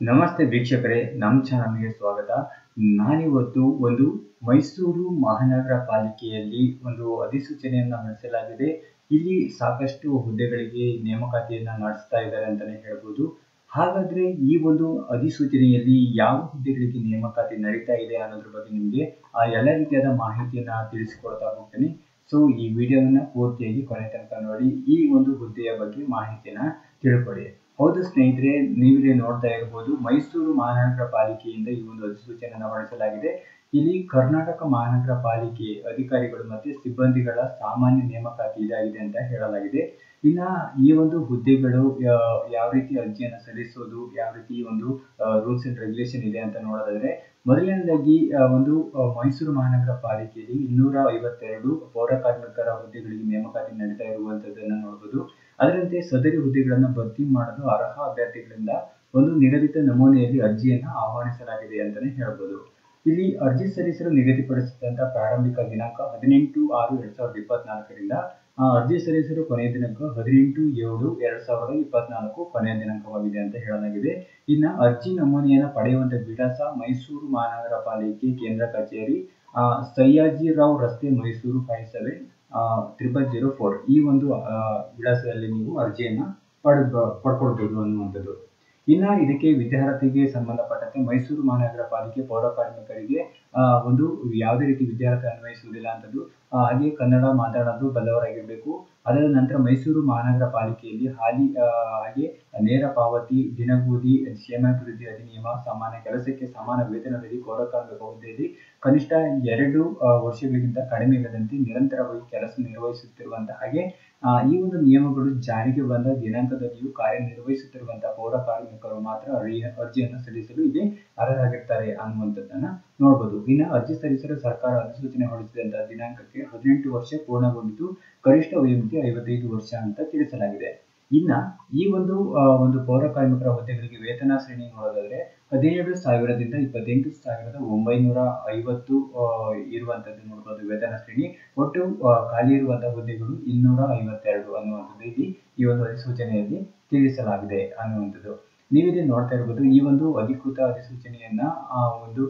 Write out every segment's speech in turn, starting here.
ನಮಸ್ತೆ ವೀಕ್ಷಕರೇ, ನಮ್ಮ ಚಾನಲ್ಗೆ ಸ್ವಾಗತ. ನಾನಿವತ್ತು ಒಂದು ಮೈಸೂರು ಮಹಾನಗರ ಪಾಲಿಕೆಯಲ್ಲಿ ಒಂದು ಅಧಿಸೂಚನೆಯನ್ನು ನಡೆಸಲಾಗಿದೆ. ಇಲ್ಲಿ ಸಾಕಷ್ಟು ಹುದ್ದೆಗಳಿಗೆ ನೇಮಕಾತಿಯನ್ನು ನಡೆಸ್ತಾ ಇದ್ದಾರೆ ಅಂತಲೇ ಹೇಳ್ಬೋದು. ಹಾಗಾದ್ರೆ ಈ ಒಂದು ಅಧಿಸೂಚನೆಯಲ್ಲಿ ಯಾವ ಹುದ್ದೆಗಳಿಗೆ ನೇಮಕಾತಿ ನಡೀತಾ ಇದೆ ಅನ್ನೋದ್ರ ಬಗ್ಗೆ ನಿಮಗೆ ಎಲ್ಲ ರೀತಿಯಾದ ಮಾಹಿತಿಯನ್ನ ತಿಳಿಸಿಕೊಡ್ತಾ ಹೋಗ್ತೀನಿ. ಸೊ ಈ ವಿಡಿಯೋವನ್ನ ಪೂರ್ತಿಯಾಗಿ ಕೊನೆ ತನಕ ನೋಡಿ, ಈ ಒಂದು ಹುದ್ದೆಯ ಬಗ್ಗೆ ಮಾಹಿತಿಯನ್ನ ತಿಳ್ಕೊಳ್ಳಿ. ಹೌದು ಸ್ನೇಹಿತರೆ, ನೀವಿಲ್ಲಿ ನೋಡ್ತಾ ಇರಬಹುದು, ಮೈಸೂರು ಮಹಾನಗರ ಪಾಲಿಕೆಯಿಂದ ಈ ಒಂದು ಅಧಿಸೂಚನೆಯನ್ನು ಹೊರಡಿಸಲಾಗಿದೆ. ಇಲ್ಲಿ ಕರ್ನಾಟಕ ಮಹಾನಗರ ಪಾಲಿಕೆ ಅಧಿಕಾರಿಗಳು ಮತ್ತೆ ಸಿಬ್ಬಂದಿಗಳ ಸಾಮಾನ್ಯ ನೇಮಕಾತಿ ಇದಾಗಿದೆ ಅಂತ ಹೇಳಲಾಗಿದೆ. ಇನ್ನ ಈ ಒಂದು ಹುದ್ದೆಗಳು ಯಾವ ರೀತಿ ಅರ್ಜಿಯನ್ನು ಸಲ್ಲಿಸೋದು, ಯಾವ ರೀತಿ ಒಂದು ರೂಲ್ಸ್ ಅಂಡ್ ರೆಗ್ಯುಲೇಷನ್ ಇದೆ ಅಂತ ನೋಡೋದಾದ್ರೆ, ಮೊದಲನೇದಾಗಿ ಒಂದು ಮೈಸೂರು ಮಹಾನಗರ ಪಾಲಿಕೆಯಲ್ಲಿ 252 ಪೌರ ಕಾರ್ಮಿಕರ ಹುದ್ದೆಗಳಿಗೆ ನೇಮಕಾತಿ ನಡೀತಾ ಇರುವಂತದ್ದನ್ನು ನೋಡಬಹುದು. ಅದರಂತೆ ಸದರಿ ಹುದ್ದೆಗಳನ್ನು ಭರ್ತಿ ಮಾಡಲು ಅರ್ಹ ಅಭ್ಯರ್ಥಿಗಳಿಂದ ಒಂದು ನಿಗದಿತ ನಮೂನೆಯಲ್ಲಿ ಅರ್ಜಿಯನ್ನು ಆಹ್ವಾನಿಸಲಾಗಿದೆ ಅಂತಾನೆ ಹೇಳ್ಬೋದು. ಇಲ್ಲಿ ಅರ್ಜಿ ಸಲ್ಲಿಸಲು ನಿಗದಿಪಡಿಸಿದಂತ ಪ್ರಾರಂಭಿಕ ದಿನಾಂಕ 18/6/2024ರಿಂದ ಅರ್ಜಿ ಸಲ್ಲಿಸಲು ಕೊನೆಯ ದಿನಾಂಕ 18/7/2024 ಕೊನೆಯ ದಿನಾಂಕವಾಗಿದೆ ಅಂತ ಹೇಳಲಾಗಿದೆ. ಇನ್ನ ಅರ್ಜಿ ನಮೂನೆಯನ್ನು ಪಡೆಯುವಂತ ವಿಳಾಸ ಮೈಸೂರು ಮಹಾನಗರ ಪಾಲಿಕೆ ಕೇಂದ್ರ ಕಚೇರಿ, ಸಯ್ಯಾಜಿರಾವ್ ರಸ್ತೆ, ಮೈಸೂರು 570004 ಈ ಒಂದು ವಿಳಾಸದಲ್ಲಿ ನೀವು ಅರ್ಜಿಯನ್ನ ಪಡ್ಕೊಳ್ಬಹುದು ಅನ್ನುವಂಥದ್ದು. ಇನ್ನ ಇದಕ್ಕೆ ವಿದ್ಯಾರ್ಥಿಗೆ ಸಂಬಂಧಪಟ್ಟಂತೆ ಮೈಸೂರು ಮಹಾನಗರ ಪಾಲಿಕೆ ಪೌರ ಕಾರ್ಮಿಕರಿಗೆ ಒಂದು ಯಾವುದೇ ರೀತಿ ವಿದ್ಯಾರ್ಥಿ ಅನ್ವಯಿಸುವುದಿಲ್ಲ ಅಂತದ್ದು. ಹಾಗೆ ಕನ್ನಡ ಮಾತನಾಡಲು ಬಲ್ಲವರಾಗಿರ್ಬೇಕು. ಅದರ ನಂತರ ಮೈಸೂರು ಮಹಾನಗರ ಪಾಲಿಕೆಯಲ್ಲಿ ಹಾಗೆ ನೇರ ಪಾವತಿ, ದಿನಗೂಲಿ, ಕ್ಷೇಮಾಭಿವೃದ್ಧಿ ಅಧಿನಿಯಮ, ಸಮಾನ ಕೆಲಸಕ್ಕೆ ಸಮಾನ ವೇತನದಲ್ಲಿ ಪೌರ ಕಾರ್ಮಿಕ ಹುದ್ದೆಯಲ್ಲಿ ಕನಿಷ್ಠ 2 ವರ್ಷಗಳಿಗಿಂತ ಕಡಿಮೆ ಇಲ್ಲದಂತೆ ನಿರಂತರವಾಗಿ ಕೆಲಸ ನಿರ್ವಹಿಸುತ್ತಿರುವಂತಹ ಹಾಗೆ ಈ ಒಂದು ನಿಯಮಗಳು ಜಾರಿಗೆ ಬಂದ ದಿನಾಂಕದಲ್ಲಿಯೂ ಕಾರ್ಯನಿರ್ವಹಿಸುತ್ತಿರುವಂತಹ ಪೌರ ಕಾರ್ಮಿಕರು ಮಾತ್ರ ಅರ್ಜಿಯನ್ನು ಸಲ್ಲಿಸಲು ಇಲ್ಲಿ ಅರ್ಹರಾಗಿರ್ತಾರೆ ಅನ್ನುವಂಥದ್ದನ್ನ ನೋಡಬಹುದು. ಇನ್ನು ಅರ್ಜಿ ಸಲ್ಲಿಸಲು ಸರ್ಕಾರ ಅಧಿಸೂಚನೆ ಹೊರಡಿಸಿದಂತಹ ದಿನಾಂಕಕ್ಕೆ 18 ವರ್ಷ ಪೂರ್ಣಗೊಂಡಿದ್ದು ಗರಿಷ್ಠ ವಯೋಮಿತಿ 55 ವರ್ಷ ಅಂತ ತಿಳಿಸಲಾಗಿದೆ. ಇನ್ನ ಈ ಒಂದು ಪೌರ ಕಾರ್ಮಿಕರ ಹುದ್ದೆಗಳಿಗೆ ವೇತನ ಶ್ರೇಣಿ ನೋಡೋದಾದ್ರೆ 17,000ದಿಂದ 28,950 ಇರುವಂತದ್ದು ನೋಡಬಹುದು ವೇತನ ಶ್ರೇಣಿ. ಒಟ್ಟು ಖಾಲಿ ಇರುವಂತಹ ಹುದ್ದೆಗಳು 252 ಅನ್ನುವಂಥದ್ದು ಇಲ್ಲಿ ಈ ಒಂದು ಅಧಿಸೂಚನೆಯಲ್ಲಿ ತಿಳಿಸಲಾಗಿದೆ ಅನ್ನುವಂಥದ್ದು. ನೀವಿಲ್ಲಿ ನೋಡ್ತಾ ಇರಬಹುದು. ಈ ಒಂದು ಅಧಿಕೃತ ಅಧಿಸೂಚನೆಯನ್ನ ಒಂದು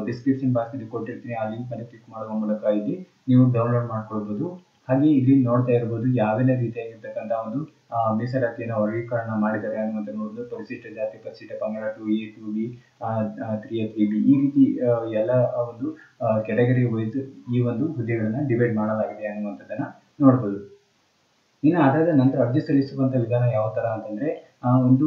ಡಿಸ್ಕ್ರಿಪ್ಷನ್ ಬಾಕ್ಸ್ ನಲ್ಲಿ ಕೊಟ್ಟಿರ್ತೀನಿ, ಆ ಲಿಂಕ್ ಮೇಲೆ ಕ್ಲಿಕ್ ಮಾಡುವ ಮೂಲಕ ಇಲ್ಲಿ ನೀವು ಡೌನ್ಲೋಡ್ ಮಾಡ್ಕೊಳ್ಬಹುದು. ಹಾಗೆ ಇಲ್ಲಿ ನೋಡ್ತಾ ಇರಬಹುದು ಯಾವೆಲ್ಲ ರೀತಿಯಾಗಿರ್ತಕ್ಕಂಥ ಒಂದು ಮೀಸಲಾತಿಯನ್ನು ವರ್ಗೀಕರಣ ಮಾಡಿದ್ದಾರೆ ಅನ್ನುವಂಥ ನೋಡೋದು. ಪರಿಶಿಷ್ಟ ಜಾತಿ, ಪರಿಶಿಷ್ಟ ಪಂಗಡ 2A 2B 3A 3B ಈ ರೀತಿ ಎಲ್ಲ ಒಂದು ಕೆಟಗರಿ ವೈಸ್ ಈ ಒಂದು ಹುದ್ದೆಗಳನ್ನ ಡಿವೈಡ್ ಮಾಡಲಾಗಿದೆ ಅನ್ನುವಂಥದ್ದನ್ನ ನೋಡಬಹುದು. ಇನ್ನು ಅದಾದ ನಂತರ ಅರ್ಜಿ ಸಲ್ಲಿಸುವಂತ ವಿಧಾನ ಯಾವ ತರ ಅಂತಂದ್ರೆ, ಒಂದು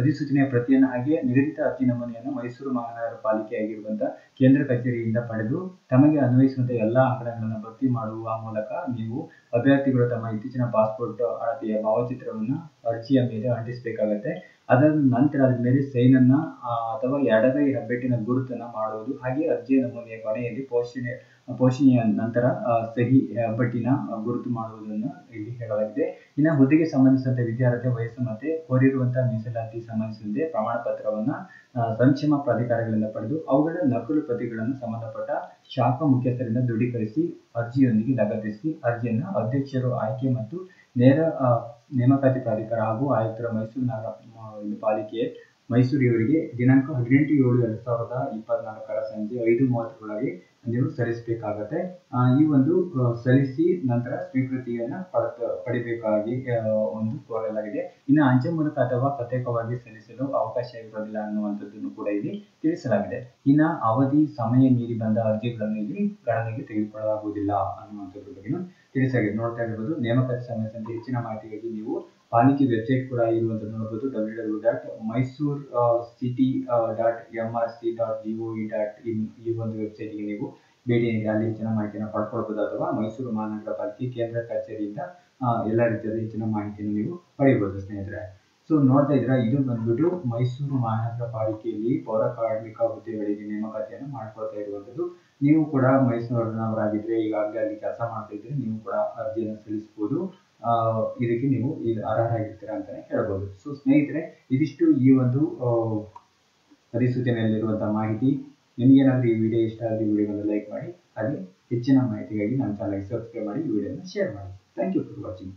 ಅಧಿಸೂಚನೆಯ ಪ್ರತಿಯನ್ನು ಹಾಗೆ ನಿಗದಿತ ಅರ್ಜಿ ನಮೂನೆಯನ್ನು ಮೈಸೂರು ಮಹಾನಗರ ಪಾಲಿಕೆ ಆಗಿರುವಂತಹ ಕೇಂದ್ರ ಕಚೇರಿಯಿಂದ ಪಡೆದು ತಮಗೆ ಅನ್ವಯಿಸುವಂತಹ ಎಲ್ಲಾ ಅಂಕಣಗಳನ್ನು ಭರ್ತಿ ಮಾಡುವ ಮೂಲಕ ನೀವು ಅಭ್ಯರ್ಥಿಗಳು ತಮ್ಮ ಇತ್ತೀಚಿನ ಪಾಸ್ಪೋರ್ಟ್ ಅಳತೆಯ ಭಾವಚಿತ್ರವನ್ನ ಅರ್ಜಿಯ ಮೇಲೆ ಅಂಟಿಸಬೇಕಾಗತ್ತೆ. ಅದರ ನಂತರ ಅದ್ರ ಮೇಲೆ ಸೈನ್ ಅನ್ನ ಅಥವಾ ಎಡಗೈ ಹೆಬ್ಬೆಟ್ಟಿನ ಗುರುತನ್ನ ಮಾಡುವುದು. ಹಾಗೆ ಅರ್ಜಿಯ ನಮೂನೆಯ ಕೊನೆಯಲ್ಲಿ ಪೋಷಣೆಯ ನಂತರ ಸಹಿ ಹೆಬ್ಬೆಟ್ಟಿನ ಗುರುತು ಮಾಡುವುದನ್ನು ಇಲ್ಲಿ ಹೇಳಲಾಗಿದೆ. ಇನ್ನು ಹುದ್ದೆಗೆ ಸಂಬಂಧಿಸಿದಂತೆ ವಿದ್ಯಾರ್ಥಿ ವಯಸ್ಸು ಮತ್ತೆ ಕೋರಿರುವಂತಹ ಮೀಸಲಾತಿ ಸಂಬಂಧಿಸಿದಂತೆ ಪ್ರಮಾಣ ಪತ್ರವನ್ನ ಸಂಕ್ಷೇಮ ಪ್ರಾಧಿಕಾರಗಳಿಂದ ಪಡೆದು ಅವುಗಳ ನಕಲು ಪ್ರತಿಗಳನ್ನು ಸಂಬಂಧಪಟ್ಟ ಶಾಖಾ ಮುಖ್ಯಸ್ಥರಿಂದ ದೃಢೀಕರಿಸಿ ಅರ್ಜಿಯೊಂದಿಗೆ ಲಗತ್ತಿಸಿ ಅರ್ಜಿಯನ್ನ ಅಧ್ಯಕ್ಷರು ಆಯ್ಕೆ ಮತ್ತು ನೇರ ನೇಮಕಾತಿ ಪ್ರಾಧಿಕಾರ ಹಾಗೂ ಆಯುಕ್ತರ ಮೈಸೂರು ನಗರ ಪಾಲಿಕೆ ಮೈಸೂರು ಇವರಿಗೆ ದಿನಾಂಕ 18/7/2024 ಸಂಜೆ 5:30 ನೀವು ಸಲ್ಲಿಸಬೇಕಾಗತ್ತೆ. ಈ ಒಂದು ಸಲ್ಲಿಸಿ ನಂತರ ಸ್ವೀಕೃತಿಯನ್ನ ಪಡಿಬೇಕಾಗಿ ಒಂದು ಕೋರಲಾಗಿದೆ. ಇನ್ನು ಅಂಚೆ ಮೂಲಕ ಅಥವಾ ಪ್ರತ್ಯೇಕವಾಗಿ ಸಲ್ಲಿಸಲು ಅವಕಾಶ ಇರೋದಿಲ್ಲ ಅನ್ನುವಂಥದ್ದನ್ನು ಕೂಡ ಇಲ್ಲಿ ತಿಳಿಸಲಾಗಿದೆ. ಇನ್ನ ಅವಧಿ ಸಮಯ ಮೀರಿ ಬಂದ ಅರ್ಜಿಗಳನ್ನು ಇಲ್ಲಿ ಗಣನೆಗೆ ತೆಗೆದುಕೊಳ್ಳಲಾಗುವುದಿಲ್ಲ ಅನ್ನುವಂಥದ್ರ ಬಗ್ಗೆ ತಿಳಿಸಲಾಗಿದೆ. ನೋಡ್ತಾ ಇರಬಹುದು. ನೇಮಕಾತಿ ಸಂಬಂಧಿಸಿದಂತೆ ಹೆಚ್ಚಿನ ಮಾಹಿತಿಗಾಗಿ ನೀವು ಪಾಲಿಕೆ ವೆಬ್ಸೈಟ್ ಕೂಡ ಇರುವಂತದ್ದು ನೋಡಬಹುದು. www.mysore.mrc.gov.in ಈ ಒಂದು ವೆಬ್ಸೈಟ್ಗೆ ನೀವು ಭೇಟಿ ನೀಡಿ ಅಲ್ಲಿ ಹೆಚ್ಚಿನ ಮಾಹಿತಿಯನ್ನು ಪಡ್ಕೊಳ್ಬಹುದು, ಅಥವಾ ಮೈಸೂರು ಮಹಾನಗರ ಪಾಲಿಕೆ ಕೇಂದ್ರ ಕಚೇರಿಯಿಂದ ಎಲ್ಲ ರೀತಿಯಾದ ಹೆಚ್ಚಿನ ಮಾಹಿತಿಯನ್ನು ನೀವು ಪಡೆಯಬಹುದು ಸ್ನೇಹಿತರೆ. ಸೊ ನೋಡ್ತಾ ಇದ್ರ ಇದು ಬಂದ್ಬಿಟ್ಟು ಮೈಸೂರು ಮಹಾನಗರ ಪಾಲಿಕೆಯಲ್ಲಿ ಪೌರ ಕಾರ್ಮಿಕ ಹುದ್ದೆಗಳಿಗೆ ನೇಮಕಾತಿಯನ್ನು ಮಾಡ್ಕೊಳ್ತಾ ಇರುವಂತದ್ದು. ನೀವು ಕೂಡ ಮೈಸೂರಿನವರಾಗಿದ್ರೆ, ಈಗಾಗಲೇ ಅಲ್ಲಿ ಕೆಲಸ ಮಾಡ್ತಾ ಇದ್ರೆ ನೀವು ಕೂಡ ಅರ್ಜಿಯನ್ನು ಸಲ್ಲಿಸಬಹುದು. ಇದಕ್ಕೆ ನೀವು ಅರ್ಹರಾಗಿರ್ತೀರಾ ಅಂತಾನೆ ಹೇಳ್ಬೋದು. ಸೊ ಸ್ನೇಹಿತರೆ, ಇದಿಷ್ಟು ಈ ಒಂದು ಅಧಿಸೂಚನೆಯಲ್ಲಿರುವಂತಹ ಮಾಹಿತಿ. ನಿಮ್ಗೇನಾದ್ರೂ ಈ ವಿಡಿಯೋ ಇಷ್ಟ ಆದರೆ ಈ ವಿಡಿಯೋವನ್ನು ಲೈಕ್ ಮಾಡಿ, ಹಾಗೆ ಹೆಚ್ಚಿನ ಮಾಹಿತಿಗಾಗಿ ನಮ್ಮ ಚಾನಲ್ಗೆ ಸಬ್ಸ್ಕ್ರೈಬ್ ಮಾಡಿ, ಈ ವಿಡಿಯೋನ ಶೇರ್ ಮಾಡಿ. Thank you for watching.